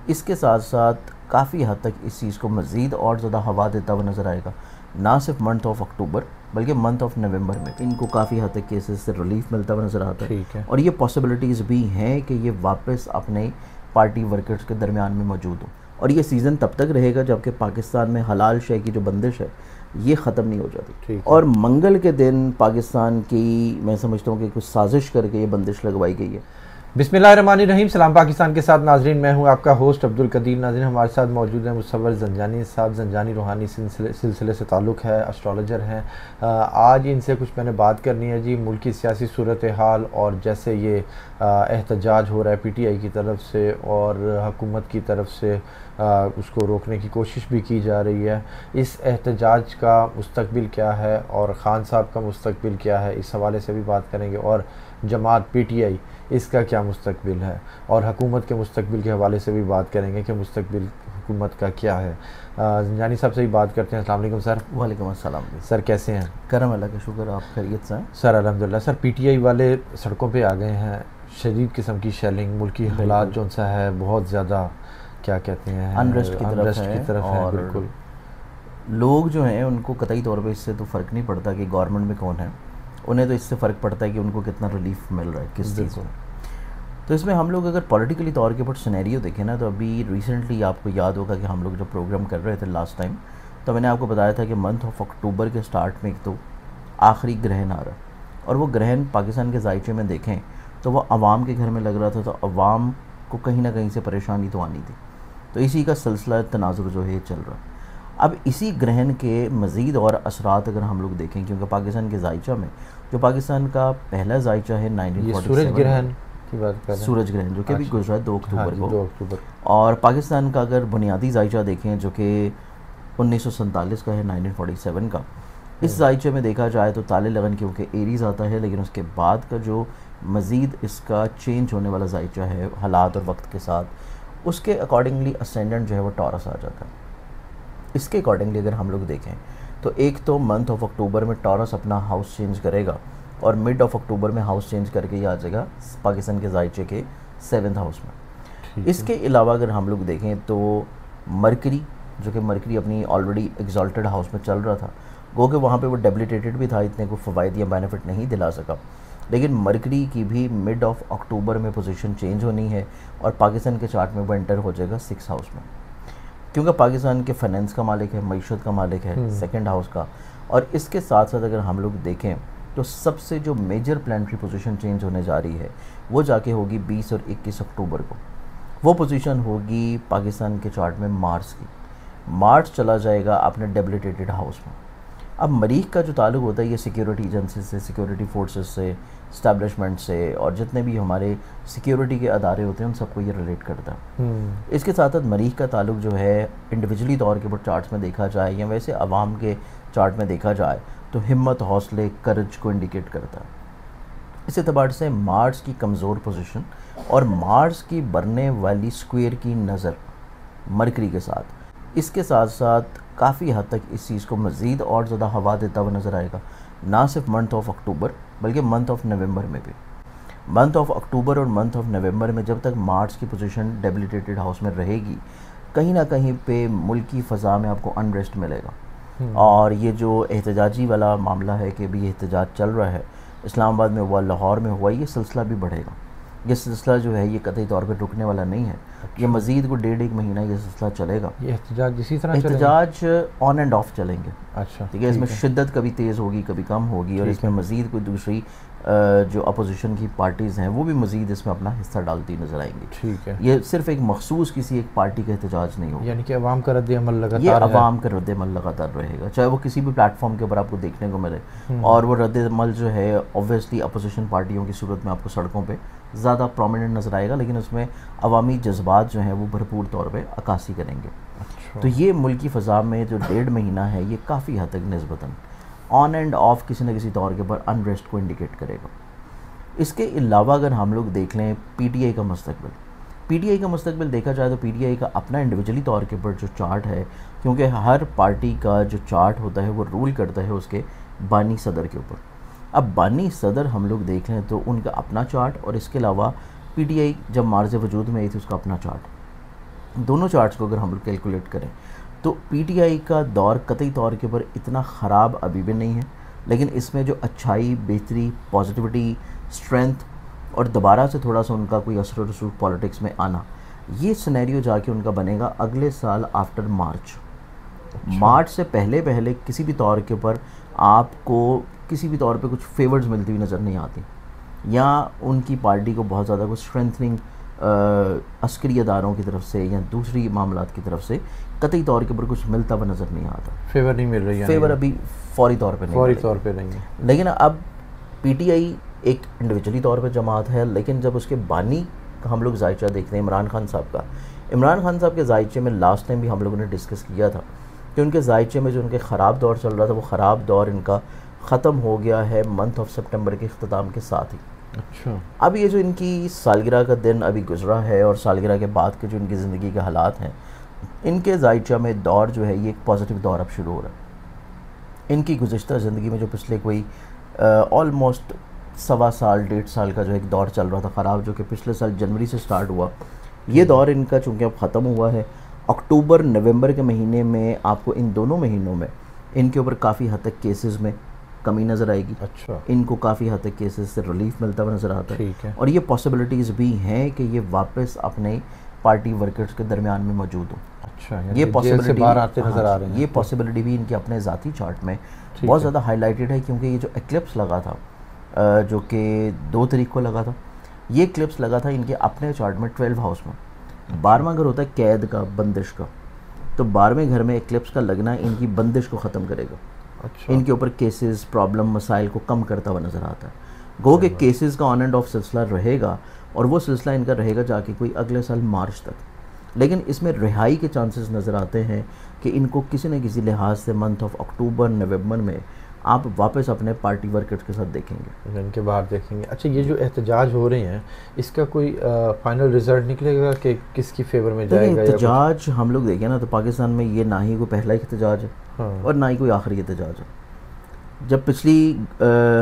इसके साथ साथ काफ़ी हद तक इस चीज़ को मज़ीद और ज़्यादा हवा देता हुआ नज़र आएगा, ना सिर्फ मंथ ऑफ अक्टूबर बल्कि मंथ ऑफ नवंबर में इनको काफ़ी हद तक केसेस से रिलीफ मिलता हुआ नज़र आता है। और ये पॉसिबिलिटीज़ भी हैं कि ये वापस अपने पार्टी वर्कर्स के दरमियान में मौजूद हो। और ये सीज़न तब तक रहेगा जबकि पाकिस्तान में हलाल शय की जो बंदिश है ये ख़त्म नहीं हो जाती। और मंगल के दिन पाकिस्तान की मैं समझता हूँ कि कुछ साजिश करके ये बंदिश लगवाई गई है। बिस्मिल्लाहिर्रहमानिर्रहीम। सलाम पाकिस्तान के साथ नाजरीन, मैं हूं आपका होस्ट अब्दुल कदीर। नाजरीन, हमारे साथ मौजूद हैं मुसव्वर ज़ंजानी साहब। ज़ंजानी रूहानी सिलसिले से ताल्लुक़ है, एस्ट्रोलॉजर हैं। आज इनसे कुछ मैंने बात करनी है जी, मुल्की सियासी सूरत हाल और जैसे ये एहतजाज हो रहा है PTI की तरफ से और हुकूमत की तरफ से उसको रोकने की कोशिश भी की जा रही है। इस एहतजाज का मुस्तकबिल क्या है और ख़ान साहब का मुस्तकबिल क्या है, इस हवाले से भी बात करेंगे। और जमात PTI इसका क्या मुस्तकबिल है और हुकूमत के मुस्तकबिल के हवाले से भी बात करेंगे कि मुस्तकबिल हुकूमत का क्या है। ज़ंजानी साहब से भी बात करते हैं। अस्सलाम वालेकुम सर। वालेकुम अस्सलाम सर, कैसे हैं? करम अल्लाह का शुक्र, आप खैरियत से हैं? सर अल्हम्दुलिल्लाह। सर, PTI वाले सड़कों पे आ गए हैं, शदीद किस्म की शेलिंग, मुल्की हालात जो सा है बहुत ज़्यादा क्या कहते हैं अनरेस्ट की तरफ है। और बिल्कुल लोग जो हैं उनको कतई तौर पे इससे तो फ़र्क नहीं पड़ता कि गवर्नमेंट में कौन है, उन्हें तो इससे फ़र्क पड़ता है कि उनको कितना रिलीफ मिल रहा है किस चीज़ में। तो इसमें हम लोग अगर पॉलिटिकली तौर के ऊपर सिनेरियो देखें ना, तो अभी रिसेंटली आपको याद होगा कि हम लोग जब प्रोग्राम कर रहे थे लास्ट टाइम, तो मैंने आपको बताया था कि मंथ ऑफ अक्टूबर के स्टार्ट में एक तो आखिरी ग्रहण आ रहा है। और वो ग्रहण पाकिस्तान के जायचे में देखें तो वह अवाम के घर में लग रहा था, तो अवाम को कहीं ना कहीं से परेशानी तो आनी थी। तो इसी का सिलसिला तनाजुर जो है ये चल रहा है। अब इसी ग्रहण के मज़ीद और असरात अगर हम लोग देखें, क्योंकि पाकिस्तान के जायचा में जो पाकिस्तान का पहला जायचा है 1947 सूरज ग्रहण की बात कर रहे हैं, सूरज ग्रहण जो कि अभी गुजरा 2 अक्टूबर को। 2 अक्टूबर। और पाकिस्तान का अगर बुनियादी जायचा देखें जो कि 1947 का है, 1947 का, इस जायचे में देखा जाए तो ताले लगन क्योंकि एरीज आता है, लेकिन उसके बाद का जो मज़ीद इसका चेंज होने वाला जायचा है हालात और वक्त के साथ, उसके अकॉर्डिंगली असेंडेंट जो है वो टॉरस आ जाता है। इसके अकॉर्डिंगली अगर हम लोग देखें तो एक तो मंथ ऑफ अक्टूबर में टॉरस अपना हाउस चेंज करेगा और मिड ऑफ अक्टूबर में हाउस चेंज करके ये आ जाएगा पाकिस्तान के जायचे के 7th हाउस में। इसके अलावा अगर हम लोग देखें तो मरकरी, जो कि मरकरी अपनी ऑलरेडी एग्जॉल्टेड हाउस में चल रहा था, गो कि वहाँ पे वो डेबिलिटेटेड भी था, इतने को फ़वाइद या बेनिफिट नहीं दिला सका, लेकिन मरकरी की भी मिड ऑफ अक्टूबर में पोजीशन चेंज होनी है और पाकिस्तान के चार्ट में वो एंटर हो जाएगा 6th हाउस में, क्योंकि पाकिस्तान के फाइनेंस का मालिक है, मईशत का मालिक है 2nd हाउस का। और इसके साथ साथ अगर हम लोग देखें तो सबसे जो मेजर प्लानिटरी पोजीशन चेंज होने जा रही है वो जाके होगी 20 और 21 अक्टूबर को। वो पोजीशन होगी पाकिस्तान के चार्ट में मार्स की। मार्स चला जाएगा अपने डेबिलिटेटेड हाउस में। अब मरीख का जो ताल्लुक होता है ये सिक्योरिटी एजेंसी से, सिक्योरिटी फोर्सेस से, इस्टेब्लिशमेंट से, और जितने भी हमारे सिक्योरिटी के अदारे होते हैं उन सबको ये रिलेट करता है। इसके साथ साथ मरीख का ताल्लुक जो है इंडिविजुअली तौर के ऊपर चार्ट्स में देखा जाए या वैसे आवाम के चार्ट में देखा जाए तो हिम्मत, हौसले, करज को इंडिकेट करता है। इस एतबार से मार्स की कमज़ोर पोजीशन और मार्स की बढ़ने वाली स्क्वायर की नज़र मरकरी के साथ, इसके साथ साथ काफ़ी हद तक इस चीज़ को मज़ीद और ज़्यादा हवा देता हुआ नज़र आएगा, ना सिर्फ मंथ ऑफ अक्टूबर बल्कि मंथ ऑफ नवंबर में भी। मंथ ऑफ अक्टूबर और मंथ ऑफ नवंबर में जब तक मार्च की पोजीशन डेबिलिटेटेड हाउस में रहेगी, कहीं ना कहीं पे मुल्की फ़ज़ा में आपको अनरेस्ट मिलेगा। और ये जो एहतजाजी वाला मामला है कि अभी एहतजाज चल रहा है, इस्लामाबाद में हुआ, लाहौर में हुआ, ये सिलसिला भी बढ़ेगा। ये सिलसिला जो है ये कतई तौर पर रुकने वाला नहीं है। ये मज़ीद को 1.5 महीना ये सिलसिला चलेगा। ये एहतजाज इसी तरह एहतजाज ऑन एंड ऑफ चलेंगे। अच्छा, ठीक है। इसमें शिद्दत कभी तेज़ होगी, कभी कम होगी, और इसमें मज़ीद कोई दूसरी जो अपोजिशन की पार्टीज़ हैं वो भी मज़ीद इसमें अपना हिस्सा डालती नज़र आएंगी। ठीक है। ये सिर्फ एक मखसूस किसी एक पार्टी का एहतजाज नहीं होगा, यानी कि अवाम का रद्द-ए-अमल लगातार, ये अवाम का रद्द-ए-अमल लगातार रहेगा, चाहे वो किसी भी प्लेटफॉर्म के ऊपर आपको देखने को मिले। और वो रद्द-ए-अमल जो है ऑब्वियसली अपोजिशन पार्टियों की सूरत में आपको सड़कों पर ज़्यादा प्रोमिनेंट नज़र आएगा, लेकिन उसमें अवामी जज्बात जो हैं वो भरपूर तौर पे अक्कासी करेंगे। अच्छा। तो ये मुल्की फ़ज़ा में जो 1.5 महीना है ये काफ़ी हद तक निस्बतन ऑन एंड ऑफ किसी न किसी तौर के ऊपर अनरेस्ट को इंडिकेट करेगा। इसके अलावा अगर हम लोग देख लें PTI का मुस्तकबिल, PTI का मुस्तकबिल देखा जाए तो PTI का अपना इंडिविजुअली तौर के ऊपर जो चार्ट है, क्योंकि हर पार्टी का जो चार्ट होता है वो रूल करता है उसके बानी सदर के ऊपर। अब बानी सदर हम लोग देख लें तो उनका अपना चार्ट, और इसके अलावा PTI जब मार्ज़ वजूद में आई थी उसका अपना चार्ट। दोनों चार्ट्स को अगर हम लोग कैलकुलेट करें तो पीटीआई का दौर कतई तौर के ऊपर इतना ख़राब अभी भी नहीं है, लेकिन इसमें जो अच्छाई, बेहतरी, पॉजिटिविटी, स्ट्रेंथ और दोबारा से थोड़ा सा उनका कोई असर रसूख पॉलिटिक्स में आना, ये सिनेरियो जाके उनका बनेगा अगले साल आफ्टर मार्च। मार्च से पहले पहले किसी भी तौर के ऊपर आपको किसी भी तौर पे कुछ फेवर्स मिलती हुई नज़र नहीं आती, या उनकी पार्टी को बहुत ज़्यादा कुछ स्ट्रेंथनिंग अस्करी अदारों की तरफ से या दूसरी मामलात की तरफ से कतई तौर के ऊपर कुछ मिलता हुआ नज़र नहीं आता। फेवर नहीं मिल रही है, फेवर अभी फौरी तौर पे नहीं है। लेकिन अब पीटीआई एक इंडिविजुअली तौर पे जमात है, लेकिन जब उसके बानी का हम लोग जायचा देखते हैं इमरान खान साहब का, इमरान खान साहब के जायचे में लास्ट टाइम भी हम लोगों ने डिस्कस किया था कि उनके जायचे में जो उनके ख़राब दौर चल रहा था, वो ख़राब दौर इनका ख़त्म हो गया है मंथ ऑफ सितंबर के अख्ताम के साथ ही। अच्छा, अब ये जो इनकी सालगिरह का दिन अभी गुजरा है और सालगिरह के बाद के जो इनकी ज़िंदगी के हालात हैं, इनके जायचा में दौर जो है ये एक पॉजिटिव दौर अब शुरू हो रहा है। इनकी गुज़िश्ता ज़िंदगी में जो पिछले कोई ऑलमोस्ट 1.25 साल 1.5 साल का जो एक दौर चल रहा था ख़राब, जो कि पिछले साल जनवरी से स्टार्ट हुआ, ये दौर इनका चूँकि अब ख़त्म हुआ है। अक्टूबर नवंबर के महीने में आपको इन दोनों महीनों में इनके ऊपर काफ़ी हद तक केसेस में कमी नज़र आएगी। अच्छा, इनको काफ़ी हद तक केसेस से रिलीफ मिलता हुआ नज़र आता है। और ये पॉसिबिलिटीज़ भी हैं कि ये वापस अपने पार्टी वर्कर्स के दरमियान में मौजूद हो। अच्छा, ये पॉसिबिलिटी बाहर आते नज़र आ रहे हैं। ये पॉसिबिलिटी भी इनके अपने ज़ाती चार्ट में बहुत ज़्यादा हाईलाइटेड है, क्योंकि ये जो एक्लिप्स लगा था जो कि 2 तारीख को लगा था, ये एक्लिप्स लगा था इनके अपने चार्ट में 12 हाउस में। 12वां घर होता है कैद का, बंदिश का, तो 12वें घर में एक्लिप्स का लगना इनकी बंदिश को ख़त्म करेगा। अच्छा, इनके ऊपर केसेस, प्रॉब्लम, मसाइल को कम करता हुआ नज़र आता है। गो के केसेस का ऑन एंड ऑफ सिलसिला रहेगा और वो सिलसिला इनका रहेगा जाके कोई अगले साल मार्च तक, लेकिन इसमें रिहाई के चांसेस नज़र आते हैं कि इनको किसी न किसी लिहाज से मंथ ऑफ अक्टूबर नवंबर में आप वापस अपने पार्टी वर्कर्स के साथ देखेंगे, इनके बाहर देखेंगे। अच्छा, ये जो एहतजाज हो रहे हैं, इसका कोई फाइनल रिजल्ट निकलेगा कि किसकी फेवर में जाएगा? एहतजाज हम लोग देखें ना तो पाकिस्तान में ये ना ही कोई पहला एहतजाज है, हाँ, और ना ही कोई आखिरी एहतजाज है। जब पिछली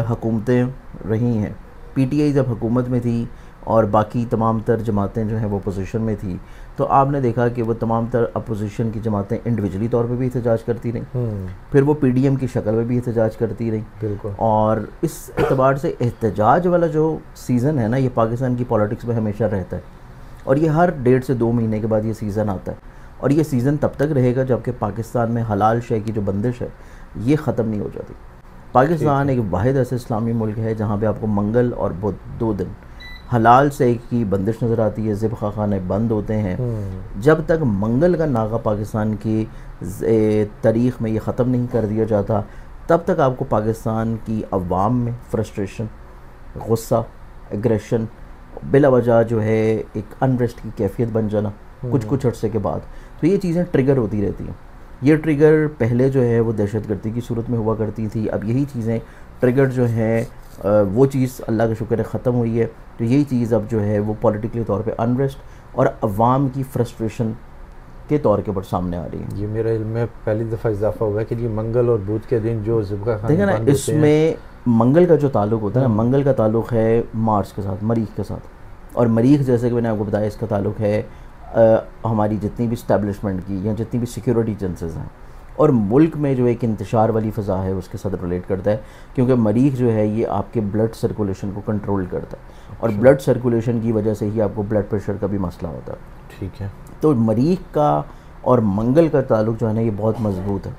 हुकूमतें रही हैं, पीटीआई जब हुकूमत में थी और बाकी तमाम तर जमातें जो हैं वो अपोजिशन में थी, तो आपने देखा कि वो तमाम तर अपोजिशन की जमातें इंडिविजुअली तौर पे भी एहतजाज करती रहीं, फिर वो पीडीएम की शक्ल में भी एहतजाज करती रहीं। बिल्कुल। और इस एतबार से एहतजाज वाला जो सीज़न है ना, ये पाकिस्तान की पॉलिटिक्स में हमेशा रहता है, और ये हर 1.5 से 2 महीने के बाद ये सीज़न आता है, और ये सीज़न तब तक रहेगा जबकि पाकिस्तान में हलाल शय की जो बंदिश है ये ख़त्म नहीं हो जाती। पाकिस्तान एक वाहिद ऐसे इस्लामी मुल्क है जहाँ पे आपको मंगल और बुध 2 दिन हलाल शय की बंदिश नज़र आती है, ज़िब्ह खाने बंद होते हैं। जब तक मंगल का नागा पाकिस्तान की तारीख़ में ये ख़त्म नहीं कर दिया जाता, तब तक आपको पाकिस्तान की अवाम में फ्रस्ट्रेशन, गुस्सा, एग्रेशन, बिला वजह जो है एक अनरेस्ट की कैफियत बन जाना कुछ अरसे के बाद, तो ये चीज़ें ट्रिगर होती रहती हैं। ये ट्रिगर पहले जो है वो दहशतगर्दी की सूरत में हुआ करती थी, अब यही चीज़ें ट्रिगर जो है वो चीज़ अल्लाह का शुक्र है ख़त्म हुई है, तो यही चीज़ अब जो है वो पॉलिटिकली तौर पे अनरेस्ट और अवाम की फ्रस्ट्रेशन के तौर के ऊपर सामने आ रही है। ये मेरे इल्म में पहली दफ़ा इजाफा हुआ है कि ये मंगल और बुध के दिन जो ज़िब्ह खाने देखा ना, इसमें मंगल का जो ताल्लुक़ होता है ना, मंगल का ताल्लुक़ है मार्स के साथ, मरीख के साथ, और मरीख जैसे कि मैंने आपको बताया इसका ताल्लुक़ है हमारी जितनी भी इस्टेब्लिशमेंट की या जितनी भी सिक्योरिटी एजेंसीज हैं, और मुल्क में जो एक इंतशार वाली फ़ज़ा है उसके साथ रिलेट करता है, क्योंकि मरीख जो है ये आपके ब्लड सर्कुलेशन को कंट्रोल करता है, और ब्लड सर्कुलेशन की वजह से ही आपको ब्लड प्रेशर का भी मसला होता है। ठीक है। तो मरीख का और मंगल का ताल्लुक़ जो है ना ये बहुत मजबूत है।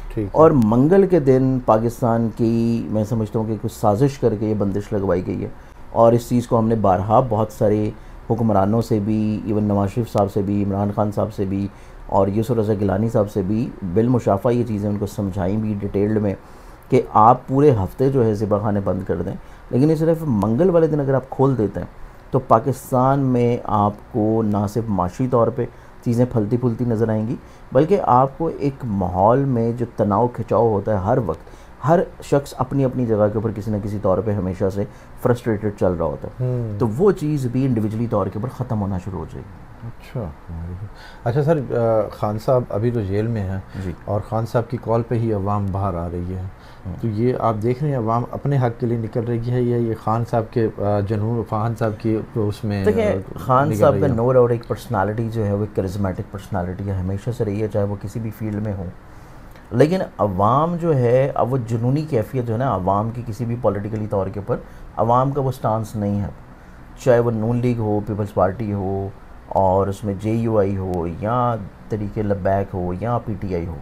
ठीक है। और मंगल के दिन पाकिस्तान की मैं समझता हूँ कि कुछ साजिश करके ये बंदिश लगवाई गई है, और इस चीज़ को हमने बारहा बहुत सारे हुक्मरानों से भी, इवन नवाज शरीफ साहब से भी, इमरान खान साहब से भी और यूसुफ रज़ा गिलानी साहब से भी बिलमुशाफ़ा ये चीज़ें उनको समझाई भी डिटेल्ड में कि आप पूरे हफ्ते जो है ज़िब्ह खाने बंद कर दें, लेकिन ये सिर्फ मंगल वाले दिन अगर आप खोल देते हैं तो पाकिस्तान में आपको ना सिर्फ माशी तौर पे चीज़ें फलती फूलती नज़र आएंगी, बल्कि आपको एक माहौल में जो तनाव खिंचाव होता है हर वक्त, हर शख्स अपनी अपनी जगह के ऊपर किसी न किसी तौर पे हमेशा से फ्रस्ट्रेटेड चल रहा होता है, तो वो चीज़ भी इंडिविजुअली तौर के ऊपर ख़त्म होना शुरू हो जाएगी। अच्छा। अच्छा सर, खान साहब अभी तो जेल में हैं जी। और खान साहब की कॉल पे ही अवाम बाहर आ रही है, तो ये आप देख रहे हैं अवाम अपने हक के लिए निकल रही है या ये खान साहब के जुनून, खान साहब की उसमें देखिए, खान निकल साहब रही का है? नो डाउट एक पर्सनालिटी जो है वो करिज्मेटिक पर्सनालिटी है, हमेशा से रही है, चाहे वो किसी भी फील्ड में हो। लेकिन अवाम जो है, अब वो जुनूनी कैफियत जो है ना अवाम की, किसी भी पॉलिटिकली तौर के ऊपर अवाम का वो स्टांस नहीं है, चाहे वो नून लीग हो, पीपल्स पार्टी हो, और उसमें JUI हो, या तरीके लबैक हो, या PTI हो।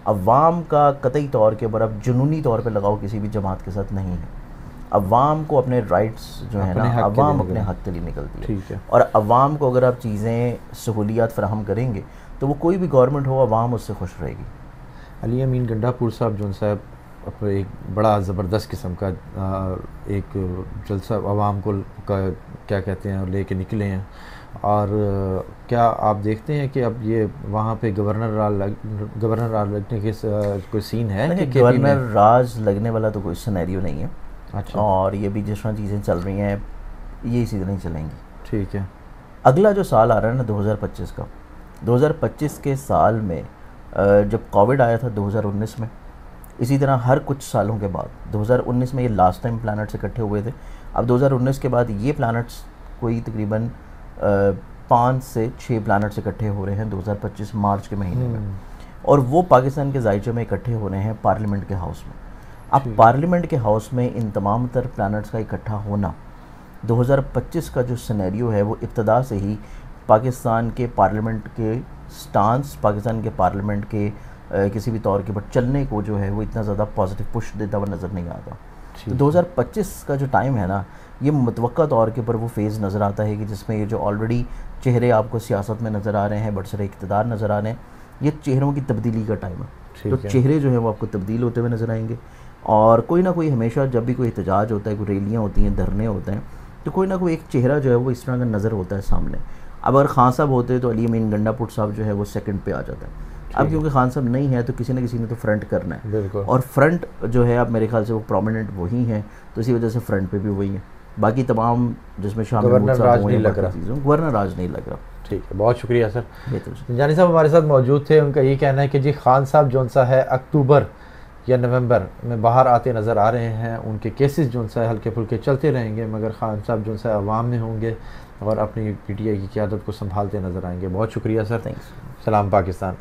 अवाम का कतई तौर के ऊपर अब जुनूनी तौर पे लगाओ किसी भी जमात के साथ नहीं है। अवाम को अपने राइट्स जो है ना, अपने हक के लिए अवाम अपने निकल, हक के लिए निकलती है। ठीक है। और अवाम को अगर आप चीज़ें सहूलियात फ़राहम करेंगे तो वो कोई भी गवर्नमेंट हो, अवाम उससे खुश रहेगी। अली अमीन गंडापुर साहब जो साहब अपने एक बड़ा ज़बरदस्त किस्म का एक जलसा आवाम को का क्या कहते हैं लेके निकले हैं, और क्या आप देखते हैं कि अब ये वहाँ पे गवर्नर राज लगने के कोई सीन है कि देखिए, केपी गवर्नर में? राज लगने वाला तो कोई सिनेरियो नहीं है। अच्छा, और ये भी जिस तरह चीज़ें चल रही हैं, ये इसी तरह ही चलेंगी। ठीक है। अगला जो साल आ रहा है ना 2025 का, 2025 के साल में जब कोविड आया था 2019 में, इसी तरह हर कुछ सालों के बाद 2019 में ये लास्ट टाइम प्लैनेट्स इकट्ठे हुए थे। अब 2019 के बाद ये प्लैनेट्स कोई तकरीबन 5 से 6 प्लैनेट्स इकट्ठे हो रहे हैं 2025 मार्च के महीने में, और वो पाकिस्तान के जायचे में इकट्ठे हो रहे हैं पार्लियामेंट के हाउस में। अब पार्लियामेंट के हाउस में इन तमाम तर प्लैनेट्स का इकट्ठा होना 2025 का जो सिनेरियो है वो इब्तदा से ही पाकिस्तान के पार्लियामेंट के स्टांस, पाकिस्तान के पार्लियामेंट के किसी भी तौर के ऊपर चलने को जो है वो इतना ज़्यादा पॉजिटिव पुश देता हुआ नज़र नहीं आता। तो 2025 का जो टाइम है ना, ये मुतवक्का तौर के ऊपर वो फेज़ नज़र आता है कि जिसमें ये जो ऑलरेडी चेहरे आपको सियासत में नज़र आ रहे हैं, बड़सरे इक़्तिदार नज़र आ रहे हैं, ये चेहरों की तब्दीली का टाइम है। तो चेहरे जो हैं वो आपको तब्दील होते हुए नज़र आएंगे, और कोई ना कोई हमेशा जब भी कोई एहतजाज होता है, कोई रैलियाँ होती हैं, धरने होते हैं, तो कोई ना कोई एक चेहरा जो है वो इस तरह का नज़र होता है सामने। अब अगर खान साहब होते तो अली अमीन गंडापुर साहब जो है वो सेकंड पे आ जाता है। अब क्योंकि खान साहब नहीं है तो किसी न किसी ने तो फ्रंट करना है, और फ्रंट जो है अब मेरे ख्याल से वो प्रोमिनेंट वही हैं, तो इसी वजह से फ्रंट पे भी वही है। बाकी तमाम जिसमें शामिल गवर्नर राज नहीं लग रहा, गवर्नर राज नहीं लग रहा। ठीक है, बहुत शुक्रिया सर। बेहतर जानी साहब हमारे साथ मौजूद थे, उनका ये कहना है कि जी खान साहब जो सा है अक्टूबर या नवंबर में बाहर आते नज़र आ रहे हैं, उनके केसेस जो सा हल्के फुल्के चलते रहेंगे, मगर खान साहब जो सा अवाम में होंगे और अपनी PTI की क़यादत को संभालते नज़र आएंगे। बहुत शुक्रिया सर, थैंक्स। सलाम पाकिस्तान।